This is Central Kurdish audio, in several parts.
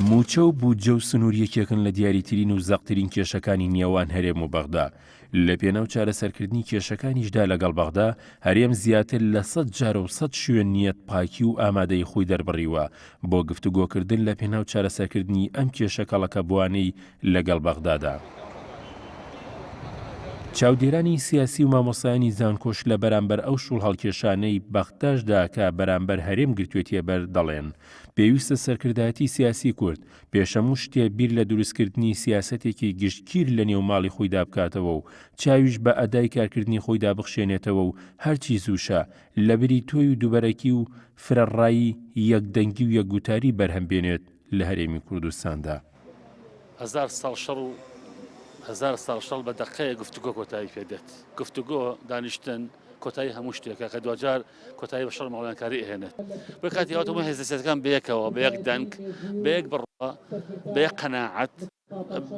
موچە و بوجە و سنوور یەکێکن لە دیاریترین و زەقترین کێشەکانی نێوان هەرێم و بەغدا. لە پێناو چارەسەرکردنی کێشەکانیشدا لەگەڵ بەغدا هەرێم زیاتر لە 100 جار و 100 شوێن نیەت پاکی و ئامادەی خۆی دەربڕیوە بۆ گفتوگۆکردن لە پێناو چارەسەرکردنی ئەم کێشەکەڵەکە بوانەی لەگەڵ بەغدادا. چاودێرانی سیاسی و مامۆسایانی زانکۆش لە بەرامبەر ئەو شوڵ هەڵکێشانەی بەختاشدا کە بەرامبەر هەرێم گرتوێتیە بەر دەڵێن پێویستە سەرکردایەتی سیاسی کورد پێشەموو شتێ بیر لە دروستکردنی سیاسەتێکی گشتگیر لە نێو ماڵی خۆیدا بکاتەوە و چاویش بە ئەدای کارکردنی خۆیدا بخشێنێتەوە و هەرچی زووشە لە بری تۆی و دووبەرەکی و فرەڕایی یەکدەنگی و یەکگوتاری بەرهەمبێنێت لە هەرێمی کوردستاندا. هزار ساڵ شەڵ بە دەقەیە گفتوگۆ کۆتایی پێدێت. گفتوگۆ دانیشتن کۆتایی هەموو شتێکە کە دوجار کۆتایی بە شەڕ مەڵێنکاری ئەهێنێت. بۆ کاتی هاتوومە هێزە سیاسیەکان بەیەکەوە بە یەک دەنگ بە یەک بڕوا بە یەک قەناعەت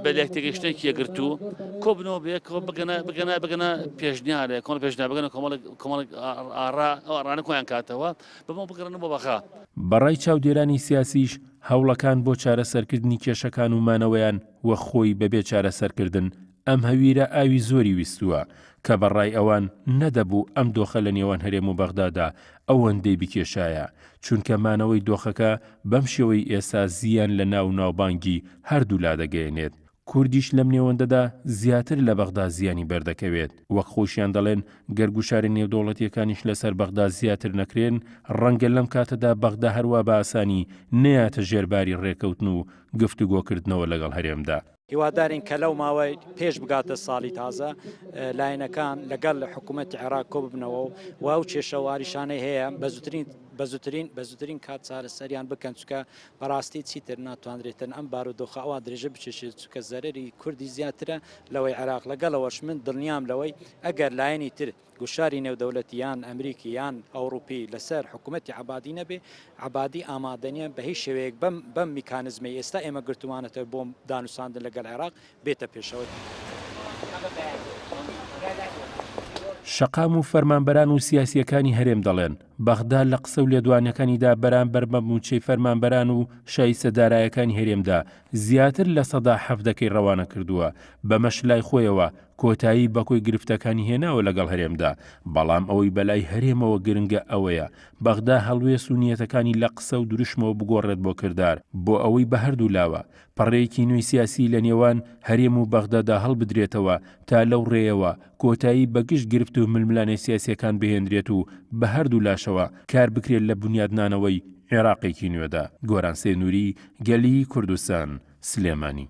بە لێکتێگەشتێکی یەکگرتوو کۆبنەوە بەیەکەوە بگەنە پێشنیارێک کۆمەڵ پێشنیار بگەنە کۆمەڵێک ئاڕا ئەو ئاڕانە کۆیان کاتەوە بەمە بگەڕێنە بۆ بەخا. بەڕای چاودێرانی سیاسیش هەوڵەکان بۆ چارەسەرکردنی کێشەکان و مانەوەیان وە خۆی بەبێ چارەسەرکردن ئەم هەویرە ئاوی زۆری ویستووە کە بەڕای ئەوان نەدەبوو ئەم دۆخە لە نێوان هەرێم و بەغدادا ئەوەندەی بکێشایە چونکە مانەوەی دۆخەکە بەم شێوەی ئێستا زیان لە ناوبانگی هەردوو لادەگەیەنێت. کوردیش لەم نێوەندەدا زیاتر لە بەغدا زیانی بەردەکەوێت وەک خۆشیان دەڵێن گەرگوشاری نێودەوڵەتیەکانیش لەسەر بەغدا زیاتر نەکرێن ڕەنگە لەم کاتەدا بەغدا هەروە بە ئاسانی نەیاتە ژێرباری ڕێکەوتن و گفتوگۆکردنەوە لەگەڵ هەرێمدا. هیوادارین کە لەو ماوەی پێش بگاتە ساڵی تازە لایەنەکان لەگەڵ حکوومەتی عێراق کۆ ببنەوە و ئەو کێشەواریشانەی هەیە بە زووترین کات چارەسەریان بکەن چونکە بەڕاستی چیتر ناتوانرێتن ئەم بارودۆخە ئەوە درێژە بچێشێت چونکە زەرەری کوردی زیاترە لەوەی عێراق لەگەڵەوەش من دڵنیام لەوەی ئەگەر لایەنی تر گوشاری نێودەوڵەتیان ئەمریکیان ئەوروپی لەسەر حکوومەتی عەبادی نەبێ عەبادی ئامادەنیە بە هیچ شێوەیەک بەم میکانزمەی ئێستا ئێمە گرتومانەتەوە بۆ دانووساندن لەگەڵ عێراق بێتە پێشەوە. شەقام و فەرمانبەران و سیاسیەکانی هەرێم دەڵێن بەغدا لە قسە و لێدوانەکانیدا بەرامبەر بە موچەی فەرمانبەران و شایستە دارایەکانی هەرێمدا زیاتر لە 170 ڕەوانە کردووە بە مەشلای خۆیەوە کۆتایی بەکۆی گرفتەکانی هێناوە لەگەڵ هەرێمدا بەڵام ئەوەی بەلای هەرێمەوە گرنگە ئەوەیە بەغدا هەڵوێست و نیەتەکانی لە قسە و دروشمەوە بگۆڕێت بۆ کردار بۆ ئەوەی بە هەردوو لاوە پەڕەیەکی نوێی سیاسی لە نێوان هەرێم و بەغدادا هەڵبدرێتەوە تا لەو ڕێیەوە کۆتایی بەگشت گرفت و ململانەی سیاسیەکان بهێنرێت و بە هەردوو لاشەوە کار بکرێت لە بنیادنانەوەی عێراقێکی نوێدا. گۆران سێنووری، گەلی کوردستان، سلێمانی.